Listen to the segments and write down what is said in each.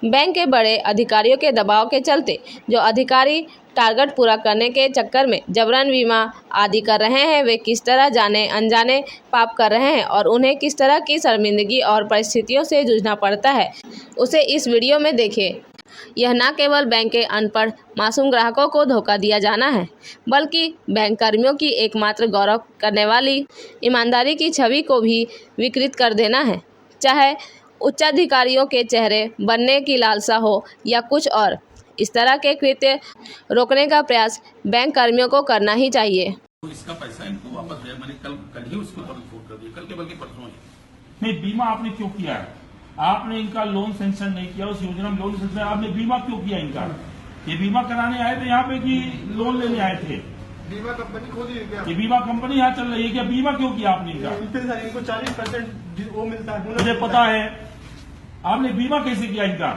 Bank के बड़े अधिकारियों के दबाव के चलते जो अधिकारी टारगेट पूरा करने के चक्कर में जबरन बीमा आदि कर रहे हैं, वे किस तरह जाने अनजाने पाप कर रहे हैं और उन्हें किस तरह की शर्मिंदगी और परिस्थितियों से जूझना पड़ता है, उसे इस वीडियो में देखिए। यह न केवल बैंक के अनपढ़ मासूम ग्राहकों को धोखा दिया जाना है, बल्कि बैंक कर्मियों की एकमात्र गौरव करने वाली ईमानदारी की छवि को भी विकृत कर देना है। चाहे उच्चाधिकारियों के चेहरे बनने की लालसा हो या कुछ और, इस तरह के कृत्य रोकने का प्रयास बैंक कर्मियों को करना ही चाहिए। तो इसका पैसा इनको वापस दिया। मैंने कल ही उसके ऊपर रिपोर्ट कर दी, कल के बल्कि परसों ही। नहीं, बीमा आपने क्यों किया है? आपने इनका लोन सेंक्शन नहीं किया, उस योजना में लोन सेंक्शन, आपने बीमा क्यों किया इनका? ये बीमा कराने आए थे यहाँ पे कि लोन लेने आए थे? बीमा कंपनी खोली है क्या? ये बीमा कंपनी यहाँ चल रही है क्या? बीमा क्यों किया आपने इनका? इनको 40% वो मिलता है। मुझे पता है, आपने बीमा कैसे किया इनका?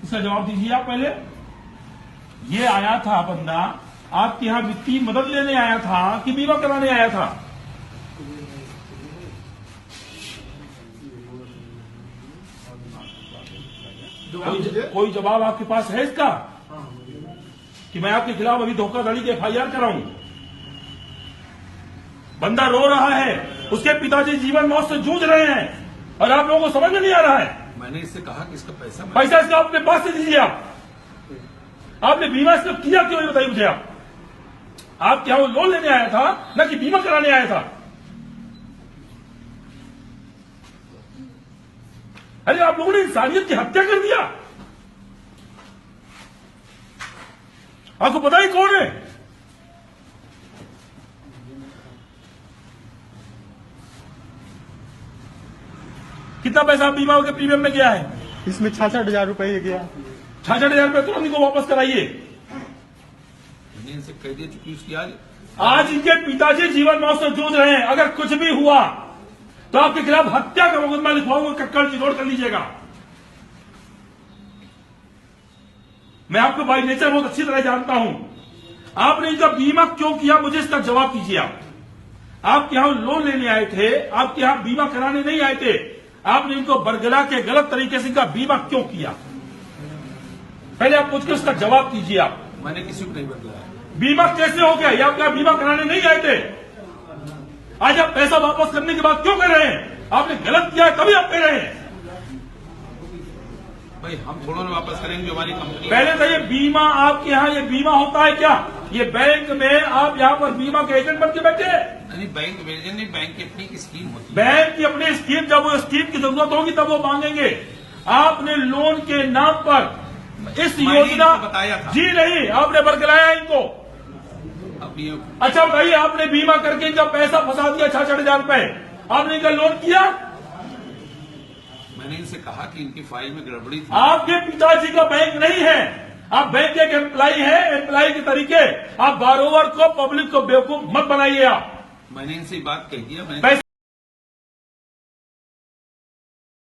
इसका जवाब दीजिए आप पहले। ये आया था बंदा आपके यहाँ वित्तीय मदद लेने आया था कि बीमा कराने आया था? कोई जवाब आपके पास है इसका कि मैं आपके खिलाफ अभी धोखाधड़ी के FIR कराऊं? बंदा रो रहा है, उसके पिताजी जीवन मौत से जूझ रहे हैं और आप लोगों को समझ में नहीं आ रहा है। मैंने इससे कहा कि इसका पैसा इसका अपने पास से दीजिए। आपने बीमा इसका किया क्यों, ये बताइए मुझे। आप क्या वो लोन लेने आया था ना कि बीमा कराने आया था? अरे आप लोगों ने इंसानियत की हत्या कर दिया। आपको पता ही कौन है? कितना पैसा बीमा के प्रीमियम में गया है? इसमें 66,000 रुपये गया। 66,000 रुपये तुरंत इनको वापस कराइए। मैंने इनसे कह दिया चुकी उसकी आज इनके पिताजी जीवन मौत से जूझ रहे हैं। अगर कुछ भी हुआ तो आपके खिलाफ हत्या का मुकदमा लिखवाऊंगा, कक्कड़ चिरोड़ कर लीजिएगा। मैं आपको बाई नेचर बहुत अच्छी तरह जानता हूं। आपने इनका बीमा क्यों किया, मुझे इसका जवाब कीजिए। आप यहां लोन लेने आए थे, आपके यहां बीमा कराने नहीं आए थे। आपने इनको बरगला के गलत तरीके से इनका बीमा क्यों किया? पहले आप पूछ के उसका जवाब कीजिए। आप मैंने किसी को नहीं बदलाया। बीमा कैसे हो गया? ये आप क्या बीमा कराने नहीं आए थे? आज आप पैसा वापस करने की बात क्यों कर रहे हैं? आपने गलत किया है तभी आप कह रहे हैं। भाई हम थोड़ा ना वापस करेंगे, जो हमारी कंपनी। पहले तो ये बीमा आपके यहाँ ये बीमा होता है क्या? ये बैंक में आप यहाँ पर बीमा के एजेंट बन के बैठे हैं? नहीं, बैंक एजेंट नहीं, बैंक की अपनी स्कीम होती है। बैंक की अपनी स्कीम, जब वो स्कीम की जरूरत होगी तब वो मांगेंगे। आपने लोन के नाम पर इस योजना बताया था। जी नहीं, आपने बरगलाया इनको। अब ये अच्छा बताइए, आपने बीमा करके इनका पैसा फंसा दिया 66,000 रुपए। आपने इनका लोन किया? मैंने इनसे कहा कि इनकी फाइल में गड़बड़ी थी। आपके पिताजी का बैंक नहीं है, आप बैंक के एक एम्प्लाई है। एम्प्लाई के तरीके आप बारोवर को, पब्लिक को बेवकूफ मत बनाइए। आप मैंने इनसे बात कह दिया।